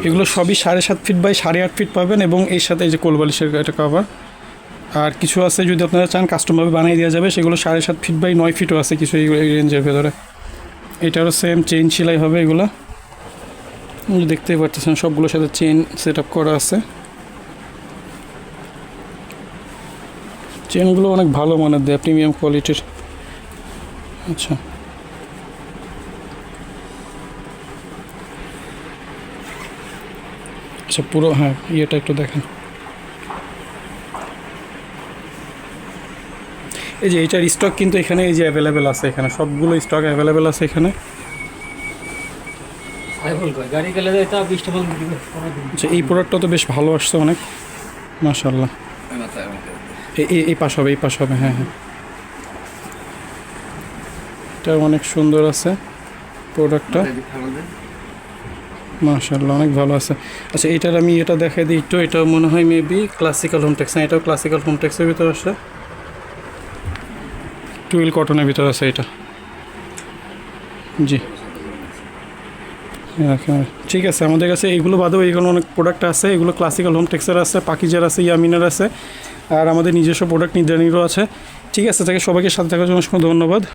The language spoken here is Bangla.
এগুলো সবই 7.5 ফিট বাই 8.5 ফিট পাবেন এবং এর সাথে এই যে কোলবালিশের এটা কভার। আর কিছু আছে যদি আপনারা চান কাস্টমভাবে বানিয়ে দেওয়া যাবে, সেগুলো 7.5 ফিট বাই 9 ফিটও আছে কিছু এই রেঞ্জের ভেতরে। এটারও সেম চেইন সেলাই হবে এগুলো, দেখতেই পারতেছেন সবগুলোর সাথে চেইন সেট আপ করা আছে। চেনগুলো অনেক ভালো মানের দেয়, প্রিমিয়াম কোয়ালিটির। আচ্ছা, আচ্ছা পুরো হ্যাঁ ইয়েটা একটু দেখেন। এই যে এইটার স্টক কিন্তু এখানে এই যে অ্যাভেলেবেল আছে, এখানে সবগুলো স্টক অ্যাভেলেবেল আছে এখানে। আচ্ছা, এই প্রোডাক্টটা তো বেশ ভালো আসছে অনেক, মাশাআল্লাহ। এই পাশ হবে, এই পাশ হবে, হ্যাঁ হ্যাঁ, এটা অনেক সুন্দর আছে প্রোডাক্টটা, মাশাআল্লাহ অনেক ভালো আছে। আচ্ছা, এটার আমি এটা দেখাই দিই একটু। এটা মনে হয় মেবি ক্লাসিক্যাল হোমটেক্স, না এটাও ক্লাসিক্যাল হোমটেক্সের ভিতরে আসে, টুইল কটনের ভিতরে আছে এটা। জি ঠিক আছে, আমাদের কাছে এইগুলো বাদেও এগুলো অনেক প্রোডাক্ট আছে। এগুলো ক্লাসিক্যাল হোমটেক্সের আছে, পাকিজার আছে, ইয়ামিনার আছে, আর আমাদের নিজস্ব প্রোডাক্ট নির্ধারণীরও আছে। ঠিক আছে, তাকে সবাইকে সাথে থাকার জন্য অসংখ্য ধন্যবাদ।